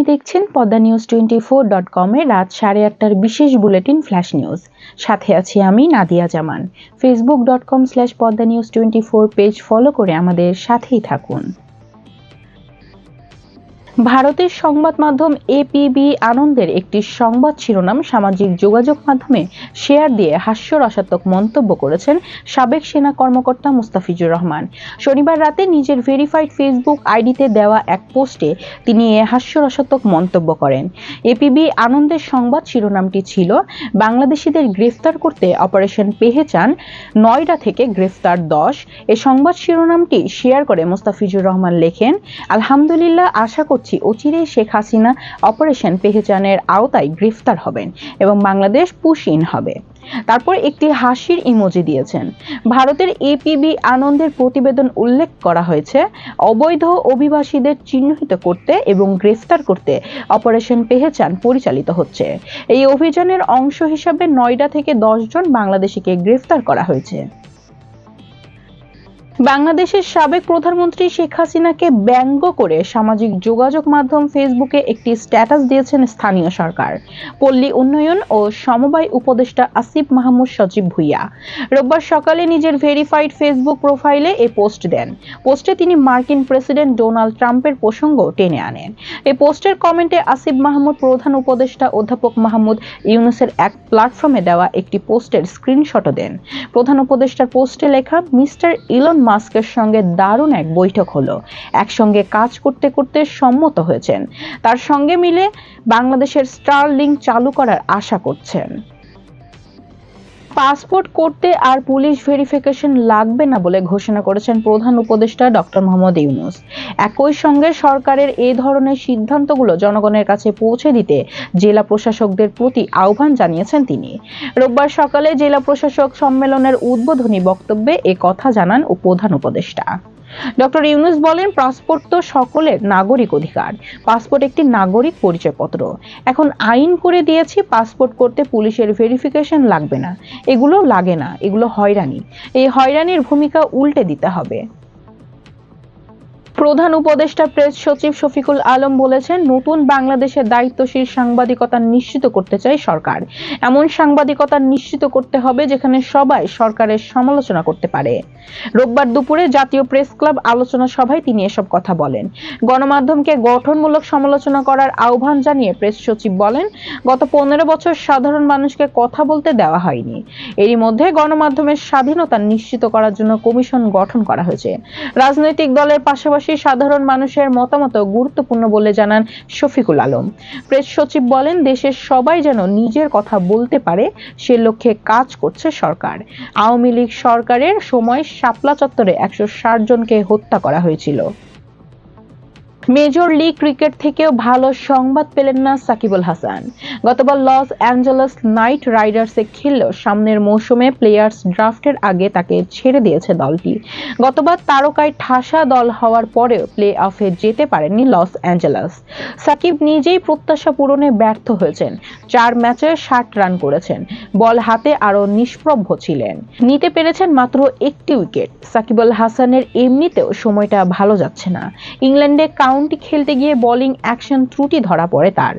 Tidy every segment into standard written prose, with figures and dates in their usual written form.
দেখছেন Padma news 24.com এর রাত 8:30টার বিশেষ বুলেটিন ফ্ল্যাশ নিউজ। সাথে আছি আমি নাদিয়া জামান। facebook.com/poddanews24 পেজ ফলো করে আমাদের সাথেই থাকুন। ভারতের সংবাদ মাধ্যম এপিবি আনন্দের একটি সংবাদ শিরোনাম সামাজিক যোগাযোগ মাধ্যমে শেয়ার দিয়ে হাস্যরসাত্মক মন্তব্য করেছেন সাবেক সেনা কর্মকর্তা মুস্তাফিজুর রহমান। শনিবার রাতে নিজের ভেরিফাইড ফেসবুক আইডিতে দেওয়া এক পোস্টে তিনি এ হাস্যরসাত্মক মন্তব্য করেন। এপিবি আনন্দের সংবাদ শিরোনামটি ছিল, বাংলাদেশিদের গ্রেফতার করতে অপারেশন পেহেচান, নয়ডা থেকে গ্রেফতার 10। এ সংবাদ শিরোনামটি শেয়ার করে মুস্তাফিজুর রহমান লেখেন, আলহামদুলিল্লাহ, আশা করছি অচিরেই শেখ হাসিনা অপারেশন পেহেচানের আওতায় গ্রেফতার হবেন এবং বাংলাদেশ পুশ ইন হবে। তারপর একটি হাসির ইমোজি দিয়েছেন। ভারতের এপিবি আনন্দের প্রতিবেদন উল্লেখ করা হয়েছে, অবৈধ অভিবাসীদের চিহ্নিত করতে এবং গ্রেফতার করতে অপারেশন পেহেচান পরিচালিত হচ্ছে। এই অভিযানের অংশ হিসাবে নয়ডা থেকে 10 জন বাংলাদেশিকে গ্রেফতার করা হয়েছে। বাংলাদেশের সাবেক প্রধানমন্ত্রী শেখ হাসিনাকে ব্যঙ্গ করে সামাজিক যোগাযোগ মাধ্যম ফেসবুকে একটি স্ট্যাটাস দিয়েছেন স্থানীয় সরকার, পল্লী উন্নয়ন ও সমবায় উপদেষ্টা আসিফ মাহমুদ সজীব ভুইয়া। রোববার সকালে নিজের ভেরিফাইড ফেসবুক প্রোফাইলে এই পোস্ট দেন। পোস্টে তিনি মার্কিন প্রেসিডেন্ট ডোনাল্ড ট্রাম্পের প্রসঙ্গ টেনে আনেন। এই পোস্টের কমেন্টে আসিফ মাহমুদ প্রধান উপদেষ্টা অধ্যাপক মাহমুদ ইউনূসের এক প্ল্যাটফর্মে দেওয়া একটি পোস্টের স্ক্রিনশটও দেন। প্রধান উপদেষ্টার পোস্টে লেখা, মিস্টার ইলন মাস্কের সঙ্গে দারুণ এক বৈঠক হলো, একসঙ্গে কাজ করতে করতে সম্মত হয়েছেন, তার সঙ্গে মিলে বাংলাদেশের স্টারলিংক চালু করার আশা করছেন। পাসপোর্ট করতে আর পুলিশ ভেরিফিকেশন লাগবে না বলে ঘোষণা করেছেন প্রধান উপদেষ্টা ডক্টর মোহাম্মদ ইউনূস। একই সঙ্গে সরকারের এই ধরনের সিদ্ধান্তগুলো জনগণের কাছে পৌঁছে দিতে জেলা প্রশাসকদের প্রতি আহ্বান জানিয়েছেন তিনি। রোববার সকালে জেলা প্রশাসক সম্মেলনের উদ্বোধনী বক্তব্যে এ কথা জানান প্রধান উপদেষ্টা। ডক্টর ইউনূস বলেন, পাসপোর্ট তো সকলের নাগরিক অধিকার। পাসপোর্ট একটি নাগরিক পরিচয়পত্র। এখন আইন করে দিয়েছি, পাসপোর্ট করতে পুলিশের ভেরিফিকেশন লাগবে না। এগুলো লাগে না, এগুলো হয়রানি। এই হয়রানির ভূমিকা উল্টে দিতে হবে। প্রধান উপদেষ্টা প্রেস সচিব শফিকুল আলম বলেছেন, নতুন বাংলাদেশের দায়িত্বশীল সাংবাদিকতা নিশ্চিত করতে চাই সরকার। এমন সাংবাদিকতা নিশ্চিত করতে হবে যেখানে সবাই সরকারের সমালোচনা করতে পারে। রোববার দুপুরে জাতীয় প্রেস ক্লাব আলোচনা সভায় তিনি এসব কথা বলেন। গণমাধ্যমকে গঠনমূলক সমালোচনা করার আহ্বান জানিয়ে প্রেস সচিব বলেন, গত 15 বছর সাধারণ মানুষকে কথা বলতে দেওয়া হয়নি। এরই মধ্যে গণমাধ্যমের স্বাধীনতা নিশ্চিত করার জন্য কমিশন গঠন করা হয়েছে। রাজনৈতিক দলের পাশাপাশি সাধারণ মানুষের মতামত গুরুত্বপূর্ণ বলে জানান শফিকুল আলম। প্রেস সচিব বলেন, দেশের সবাই যেন নিজের কথা বলতে পারে সে লক্ষ্যে কাজ করছে সরকার। আওয়ামী লীগ সরকারের সময় শাপলা চত্বরে 160 জনকে হত্যা করা হয়েছিল। মেজর লিগ ক্রিকেট থেকেও ভালো সংবাদ পেলেন না সাকিব আল হাসান। গতবার লস অ্যাঞ্জেলেস নাইট রাইডার্সে খেললেও সামনের মৌসুমে প্লেয়ার্স ড্রাফটের আগে তাকে ছেড়ে দিয়েছে দলটি। গতবার তারকায় ঠাসা দল হওয়ার পরেও প্লে অফে যেতে পারেননি লস অ্যাঞ্জেলেস। সাকিব নিজেই প্রত্যাশা পূরণে ব্যর্থ হয়েছেন। 4 ম্যাচে 60 রান করেছেন। বল হাতে আরো নিষ্প্রভ ছিলেন। নিতে পেরেছেন মাত্র একটি উইকেট। সাকিব আল হাসানের এমনিতেও সময়টা ভালো যাচ্ছে না। ইংল্যান্ডে কাউন্টি খেলতে গিয়ে বোলিং অ্যাকশন ত্রুটি ধরা পড়ে তার।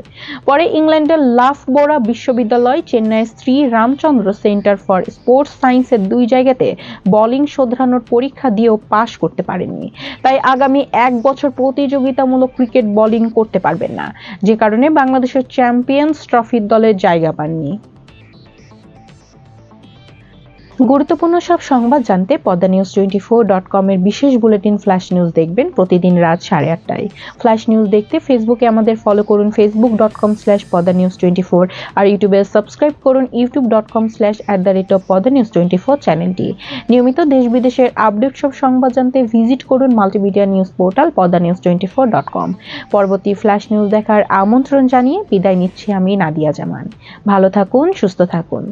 পরে ইংল্যান্ডের লাফবোরা বিশ্ববিদ্যালয়, Chennai Shri Ramchandra centre for sports সায়েন্সের 2 জায়গাতে বোলিং শোধরানোর পরীক্ষা দিয়েও পাশ করতে পারেননি। তাই আগামী 1 বছর প্রতিযোগিতামূলক ক্রিকেট বোলিং করতে পারবেন না, যে কারণে বাংলাদেশের চ্যাম্পিয়ন্স ট্রফির দলে জায়গা পাননি। গুরুত্বপূর্ণ সব সংবাদ জানতে পদ্মা নিউজ 24.com এর বিশেষ বুলেটিন ফ্ল্যাশ নিউজ দেখবেন প্রতিদিন রাত 8:30টায়। ফ্ল্যাশ নিউজ দেখতে ফেসবুকে আমাদের ফলো করুন facebook.com/poddanews24 আর ইউটিউবে সাবস্ক্রাইব করুন youtube.com/@poddanews24 চ্যানেলটি। নিয়মিত দেশ বিদেশের আপডেট সব সংবাদ জানতে ভিজিট করুন মাল্টিমিডিয়া নিউজ পোর্টাল poddanews24.com। পরবর্তী ফ্ল্যাশ নিউজ দেখার আমন্ত্রণ জানিয়ে বিদায় নিচ্ছি আমি নাদিয়া জামান। ভালো থাকুন, সুস্থ থাকুন।